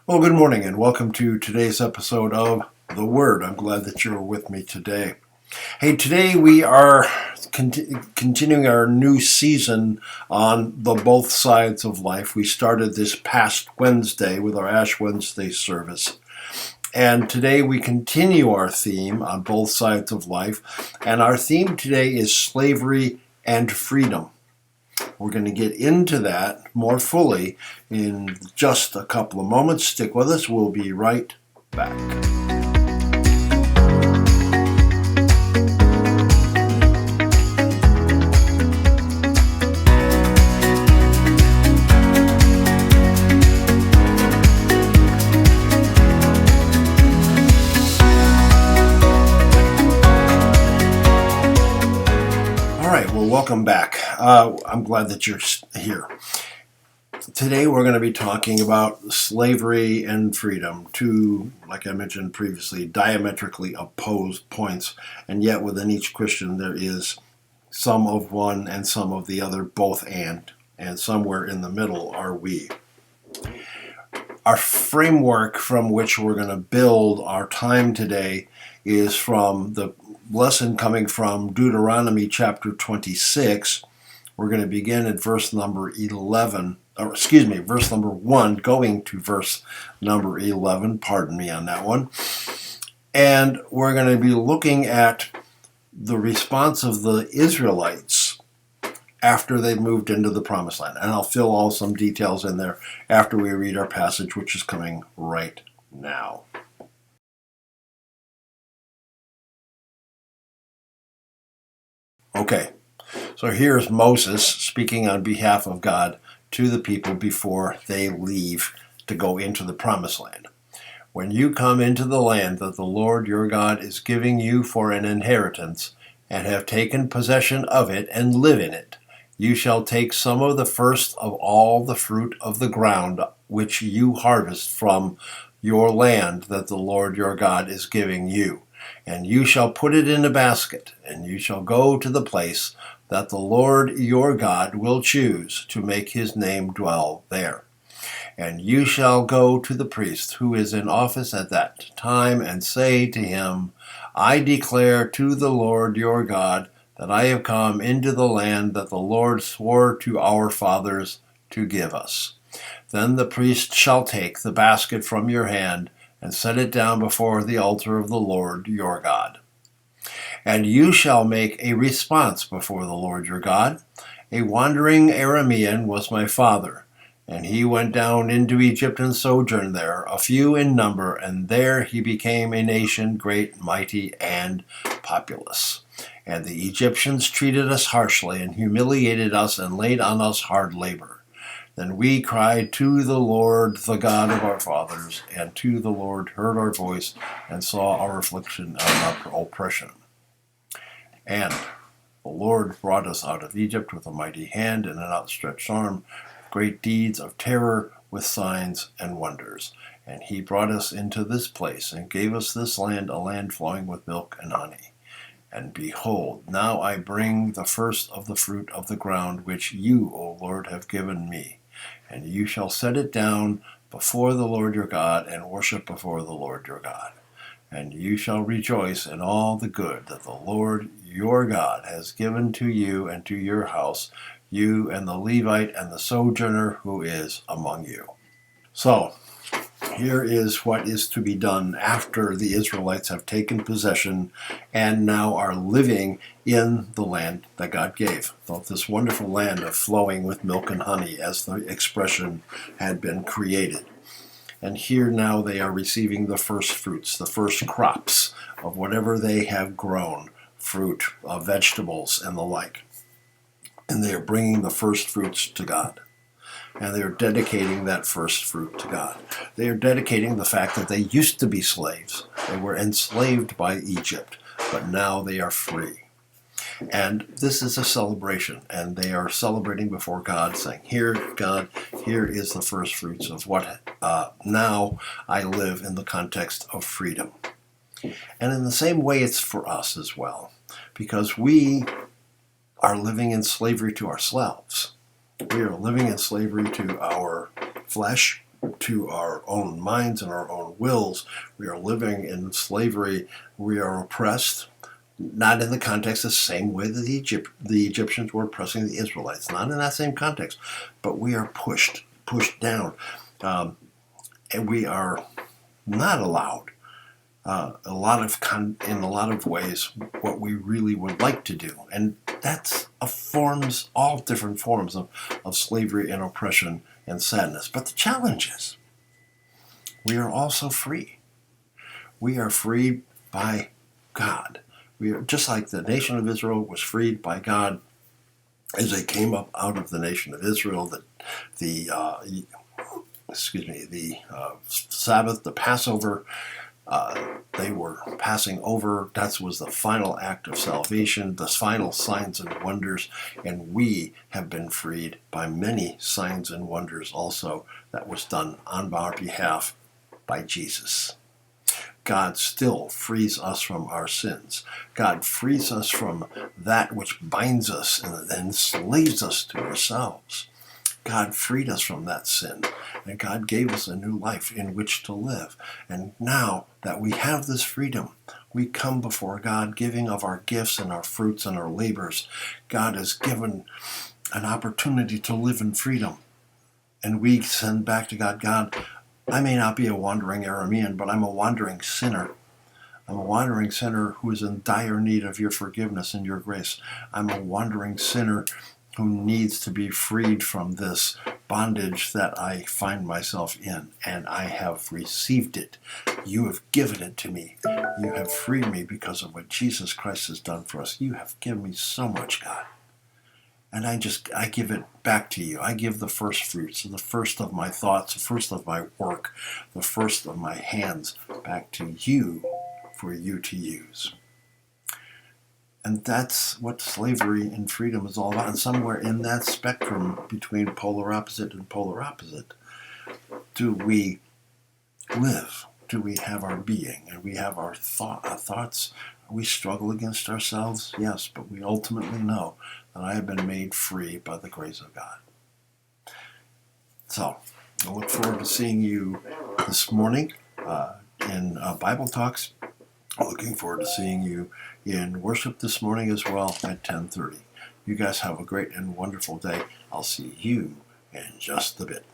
Well, good morning and welcome to today's episode of The Word. I'm glad that you're with me today. Hey, today we are continuing our new season on the both sides of life. We started this past Wednesday with our Ash Wednesday service. And today we continue our theme on both sides of life. And our theme today is slavery and freedom. We're going to get into that more fully in just a couple of moments. Stick with us. We'll be right back. Welcome back. I'm glad that you're here. Today we're going to be talking about slavery and freedom, two, like I mentioned previously, diametrically opposed points, and yet within each Christian there is some of one and some of the other, both and somewhere in the middle are we. Our framework from which we're going to build our time today is from the lesson coming from Deuteronomy chapter 26. We're going to begin at verse number 1, going to verse number 11. Pardon me on that one. And we're going to be looking at the response of the Israelites after they moved into the Promised Land. And I'll fill all some details in there after we read our passage, which is coming right now. Okay, so here's Moses speaking on behalf of God to the people before they leave to go into the Promised Land. When you come into the land that the Lord your God is giving you for an inheritance, and have taken possession of it and live in it, you shall take some of the first of all the fruit of the ground which you harvest from your land that the Lord your God is giving you. And you shall put it in a basket, and you shall go to the place that the Lord your God will choose to make his name dwell there. And you shall go to the priest who is in office at that time, and say to him, I declare to the Lord your God that I have come into the land that the Lord swore to our fathers to give us. Then the priest shall take the basket from your hand, and set it down before the altar of the Lord your God. And you shall make a response before the Lord your God. A wandering Aramean was my father, and he went down into Egypt and sojourned there, a few in number, and there he became a nation great, mighty, and populous. And the Egyptians treated us harshly, and humiliated us, and laid on us hard labor. Then we cried to the Lord, the God of our fathers, and to the Lord heard our voice, and saw our affliction and our oppression. And the Lord brought us out of Egypt with a mighty hand and an outstretched arm, great deeds of terror with signs and wonders. And he brought us into this place, and gave us this land, a land flowing with milk and honey. And behold, now I bring the first of the fruit of the ground, which you, O Lord, have given me. And you shall set it down before the Lord your God, and worship before the Lord your God. And you shall rejoice in all the good that the Lord your God has given to you and to your house, you and the Levite and the sojourner who is among you. So, here is what is to be done after the Israelites have taken possession and now are living in the land that God gave. This wonderful land of flowing with milk and honey, as the expression had been created. And here now they are receiving the first fruits, the first crops of whatever they have grown, fruit, vegetables, and the like. And they are bringing the first fruits to God. And they are dedicating that first fruit to God. They are dedicating the fact that they used to be slaves. They were enslaved by Egypt, but now they are free. And this is a celebration, and they are celebrating before God, saying, here, God, here is the first fruits of what now I live in the context of freedom. And in the same way, it's for us as well, because we are living in slavery to ourselves. We are living in slavery to our flesh, to our own minds and our own wills. We are living in slavery. We are oppressed, not in the context the same way that the Egyptians were oppressing the Israelites, not in that same context, but we are pushed down, and we are not allowed in a lot of ways what we really would like to do, and that's all different forms of slavery and oppression and sadness. But the challenge is, we are also free. We are freed by God. We are just like the nation of Israel was freed by God as they came up out of the nation of Israel. The Sabbath, the Passover. They were passing over. That was the final act of salvation, the final signs and wonders, and we have been freed by many signs and wonders also that was done on our behalf by Jesus. God still frees us from our sins. God frees us from that which binds us and enslaves us to ourselves. God freed us from that sin, and God gave us a new life in which to live. And now that we have this freedom, we come before God giving of our gifts and our fruits and our labors. God has given an opportunity to live in freedom. And we send back to God, God, I may not be a wandering Aramean, but I'm a wandering sinner. I'm a wandering sinner who is in dire need of your forgiveness and your grace. I'm a wandering sinner who needs to be freed from this bondage that I find myself in, and I have received it. You have given it to me. You have freed me because of what Jesus Christ has done for us. You have given me so much, God. And I give it back to you. I give the first fruits, the first of my thoughts, the first of my work, the first of my hands back to you for you to use. And that's what slavery and freedom is all about. And somewhere in that spectrum between polar opposite and polar opposite, do we live? Do we have our being? And we have our thoughts? We struggle against ourselves? Yes, but we ultimately know that I have been made free by the grace of God. So, I look forward to seeing you this morning in Bible Talks. Looking forward to seeing you in worship this morning as well at 10:30. You guys have a great and wonderful day. I'll see you in just a bit.